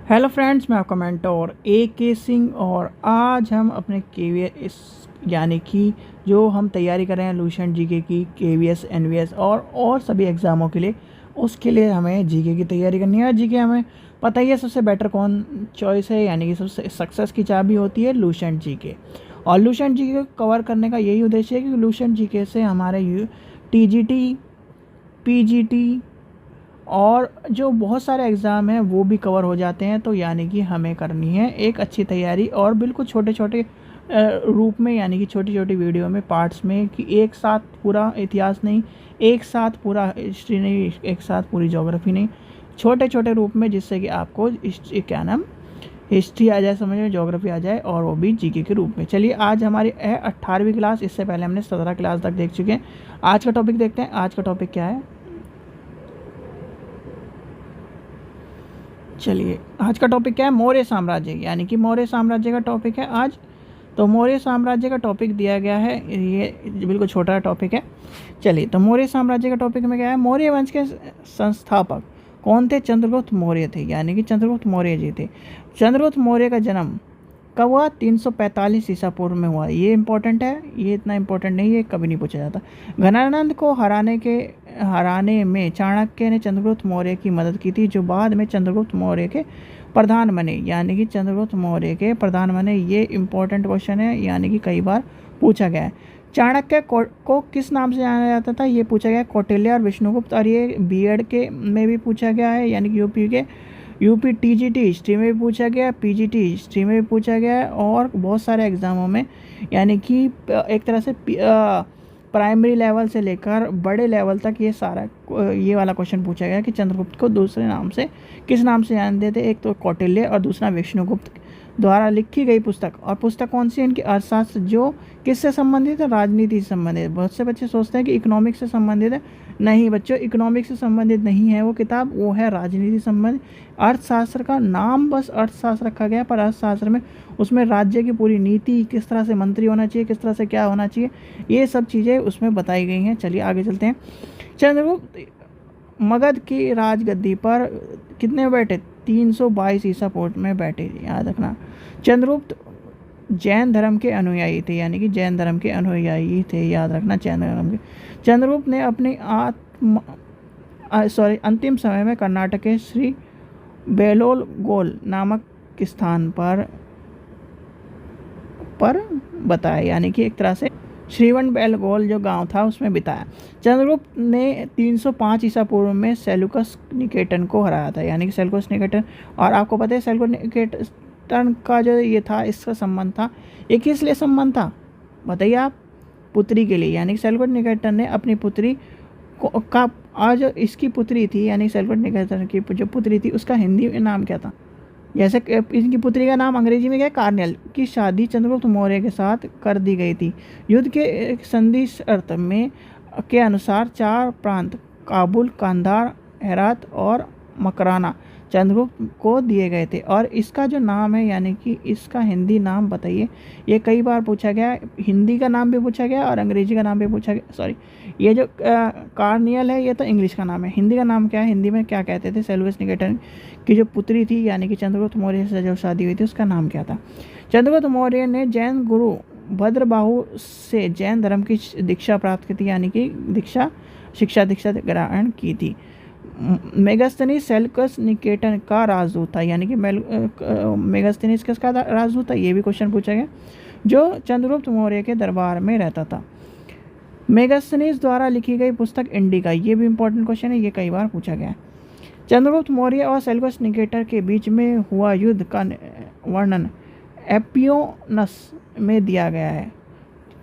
Hello friends, मैं आपका mentor के सिंह और आज हम अपने केवीएस यानी कि जो हम तैयारी कर रहे हैं लुसेंट जीके की केवीएस एनवीएस और सभी एग्ज़ामों के लिए, उसके लिए हमें जीके की तैयारी करनी है। जीके हमें पता ही है सबसे बेटर कौन चॉइस है, यानी कि सबसे सक्सेस की चाबी होती है लुसेंट जीके। और लुसेंट जीके को कवर करने का यही उद्देश्य है कि लुसेंट जीके से हमारे टीजीटी, पीजीटी और जो बहुत सारे एग्ज़ाम हैं वो भी कवर हो जाते हैं। तो यानी कि हमें करनी है एक अच्छी तैयारी और बिल्कुल छोटे छोटे रूप में, यानी कि छोटी छोटी वीडियो में, पार्ट्स में, कि एक साथ पूरा इतिहास नहीं, एक साथ पूरा हिस्ट्री नहीं, एक साथ पूरी ज्योग्राफी नहीं, छोटे छोटे रूप में, जिससे कि आपको हिस्ट्री आ जाए समझ में, ज्योग्राफी आ जाए, और वो भी जीके के रूप में। चलिए, आज हमारी है 18वीं क्लास। इससे पहले हमने 17 क्लास तक देख चुके हैं। आज का टॉपिक देखते हैं। आज का टॉपिक क्या है? चलिए, आज का टॉपिक क्या है? मौर्य साम्राज्य, यानी कि मौर्य साम्राज्य का टॉपिक है आज। तो मौर्य साम्राज्य का टॉपिक दिया गया है, ये बिल्कुल छोटा टॉपिक है। चलिए, तो मौर्य साम्राज्य का टॉपिक में क्या है? मौर्य वंश के संस्थापक कौन थे? चंद्रगुप्त मौर्य थे, यानी कि चंद्रगुप्त मौर्य जी थे। चंद्रगुप्त मौर्य का जन्म कब हुआ? 345 ईसा पूर्व में हुआ। ये इंपॉर्टेंट है, ये इतना इंपॉर्टेंट नहीं है, कभी नहीं पूछा जाता। घनानंद को हराने में चाणक्य ने चंद्रगुप्त मौर्य की मदद की थी, जो बाद में चंद्रगुप्त मौर्य के प्रधान बने, यानी कि चंद्रगुप्त मौर्य के प्रधान बने। ये इंपॉर्टेंट क्वेश्चन है, यानी कि कई बार पूछा गया है। चाणक्य को किस नाम से जाना जाता था? ये पूछा गया, कौटिल्य और विष्णुगुप्त। और ये बीएड के में भी पूछा गया है, यानी कि यूपी टीजीटी हिस्ट्री में भी पूछा गया, पीजीटी हिस्ट्री में भी पूछा गया है, और बहुत सारे एग्ज़ामों में, यानी कि एक तरह से प्राइमरी लेवल से लेकर बड़े लेवल तक ये वाला क्वेश्चन पूछा गया कि चंद्रगुप्त को दूसरे नाम से किस नाम से जानते थे? एक तो कौटिल्य और दूसरा विष्णुगुप्त द्वारा लिखी गई पुस्तक। और पुस्तक कौन सी है इनकी? अर्थशास्त्र, जो किससे संबंधित है? राजनीति से संबंधित। बहुत से बच्चे सोचते हैं कि इकोनॉमिक्स से संबंधित है। नहीं बच्चों, इकोनॉमिक्स से संबंधित नहीं है वो किताब, वो है राजनीति संबंधित। अर्थशास्त्र का नाम बस अर्थशास्त्र रखा गया, पर अर्थशास्त्र में उसमें राज्य की पूरी नीति, किस तरह से मंत्री होना चाहिए, किस तरह से क्या होना चाहिए, ये सब चीज़ें उसमें बताई गई हैं। चलिए आगे चलते हैं। चंद्रगुप्त मगध की राजगद्दी पर कितने बैठे? 322 ईसा पूर्व में बैठे, याद रखना। चंद्रगुप्त जैन धर्म के अनुयायी थे, यानी कि जैन धर्म के अनुयायी थे, याद रखना, जैन धर्म के। चंद्रगुप्त ने अपनी अंतिम समय में कर्नाटक के श्री बेलोलगोल नामक स्थान पर बताया, यानी कि एक तरह से श्रीवन बेलगोल जो गांव था उसमें बिताया। चंद्रगुप्त ने 305 ईसा पूर्व में सेल्यूकस निकेटर को हराया था, यानी कि सेल्यूकस निकेटर। और आपको पता है सेल्यूकस निकेटर का जो ये था, इसका संबंध था, ये किस लिए संबंध था बताइए आप? पुत्री के लिए, यानी कि सेल्यूकस निकेटर ने अपनी पुत्री का, आज इसकी पुत्री थी, यानी सेल्यूकस निकेटर की जो पुत्री थी उसका हिंदी में नाम क्या था? जैसे इनकी पुत्री का नाम अंग्रेजी में क्या है? कार्नेल। की शादी चंद्रगुप्त मौर्य के साथ कर दी गई थी। युद्ध के संधि शर्त में के अनुसार 4 प्रांत काबुल, कांधार, हेरात और मकराना चंद्रगुप्त को दिए गए थे। और इसका जो नाम है, यानी कि इसका हिंदी नाम बताइए। ये कई बार पूछा गया, हिंदी का नाम भी पूछा गया और अंग्रेजी का नाम भी पूछा गया। सॉरी, ये जो कार्नियल है ये तो इंग्लिश का नाम है। हिंदी का नाम क्या है? हिंदी में क्या कहते थे? सेल्यूकस निकेटर की जो पुत्री थी, यानी कि चंद्रगुप्त मौर्य से जो शादी हुई थी, उसका नाम क्या था? चंद्रगुप्त मौर्य ने जैन गुरु भद्रबाहु से जैन धर्म की दीक्षा प्राप्त की थी, यानी कि शिक्षा ग्रहण की थी। मेगास्थनीज सेल्यूकस निकेटर का राजदूत था, यानी कि मेगास्थनीज किसका राजदूत था? ये भी क्वेश्चन पूछा गया, जो चंद्रगुप्त मौर्य के दरबार में रहता था। मेगास्थनीज द्वारा लिखी गई पुस्तक इंडिका, ये भी इंपॉर्टेंट क्वेश्चन है, ये कई बार पूछा गया है। चंद्रगुप्त मौर्य और सेल्यूकस निकेटर के बीच में हुआ युद्ध का वर्णन एपियोनस में दिया गया है।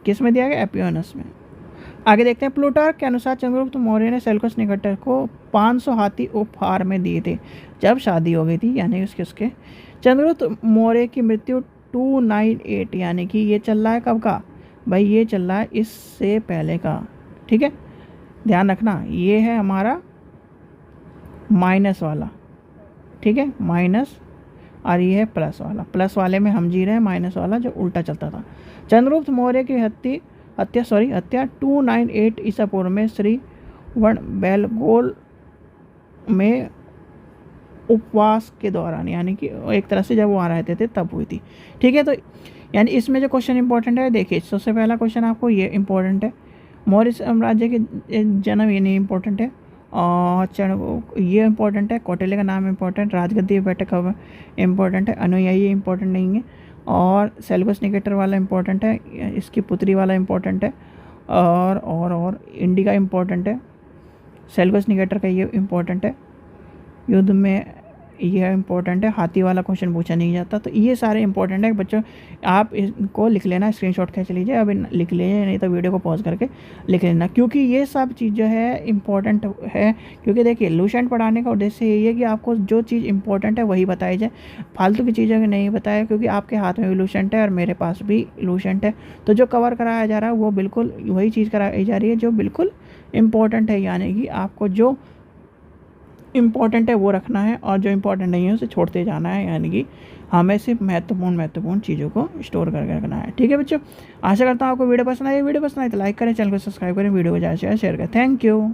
किस में दिया गया? एपियोनस में। आगे देखते हैं। प्लूटार्क के अनुसार चंद्रगुप्त मौर्य ने सेल्यूकस निकेटर को 500 हाथी उपहार में दिए थे जब शादी हो गई थी, यानी उसके चंद्रगुप्त मौर्य की मृत्यु 298, यानी कि ये चल रहा है कब का भाई? ये चल रहा है इससे पहले का, ठीक है, ध्यान रखना। ये है हमारा माइनस वाला, ठीक है, माइनस, और ये है प्लस वाला। प्लस वाले में हम जी रहे हैं, माइनस वाला जो उल्टा चलता था। चंद्रगुप्त मौर्य की हत्या 298 ईसा पूर्व में श्री वन बेलगोल में उपवास के दौरान, यानी कि एक तरह से जब वो आ रहे थे तब हुई थी। ठीक है, तो यानी इसमें जो क्वेश्चन इंपॉर्टेंट है, देखिए सबसे पहला क्वेश्चन आपको ये इंपॉर्टेंट है, मौर्य साम्राज्य के जन्म, ये नहीं इंपॉर्टेंट है। और ये इंपॉर्टेंट है, कौटिल्य का नाम इंपॉर्टेंट, राजगद्दी पर बैठक कब इंपॉर्टेंट है, अनुयायी इंपॉर्टेंट नहीं है। और सेल्यूकस निकेटर वाला इंपॉर्टेंट है, इसकी पुत्री वाला इंपॉर्टेंट है। और इंडिका इंपॉर्टेंट है, सेल्यूकस निकेटर का ये इंपॉर्टेंट है, युद्ध में यह इंपॉर्टेंट है, हाथी वाला क्वेश्चन पूछा नहीं जाता। तो ये सारे इंपॉर्टेंट है बच्चों, आप इनको लिख लेना, स्क्रीनशॉट खींच लीजिए, अभी लिख लीजिए, नहीं तो वीडियो को पॉज करके लिख लेना, क्योंकि ये सब चीज़ जो है इंपॉर्टेंट है। क्योंकि देखिए लुसेंट पढ़ाने का उद्देश्य यही है कि आपको जो चीज़ इंपॉर्टेंट है वही बताई जाए, फालतू की चीज़ें नहीं बताया, क्योंकि आपके हाथ में भी लुसेंट है और मेरे पास भी लुसेंट है। तो जो कवर कराया जा रहा है वो बिल्कुल वही चीज़ कराई जा रही है जो बिल्कुल इम्पोर्टेंट है, यानी कि आपको जो इम्पॉर्टेंट है वो रखना है और जो इम्पोर्टेंट नहीं है उसे छोड़ते जाना है, यानी कि हमें सिर्फ महत्वपूर्ण चीज़ों को स्टोर करके रखना है। ठीक है बच्चों, आशा करता हूँ आपको वीडियो पसंद आई। वीडियो पसंद आई तो लाइक करें, चैनल को सब्सक्राइब करें, वीडियो को ज़्यादा से ज़्यादा शेयर करें। Thank you.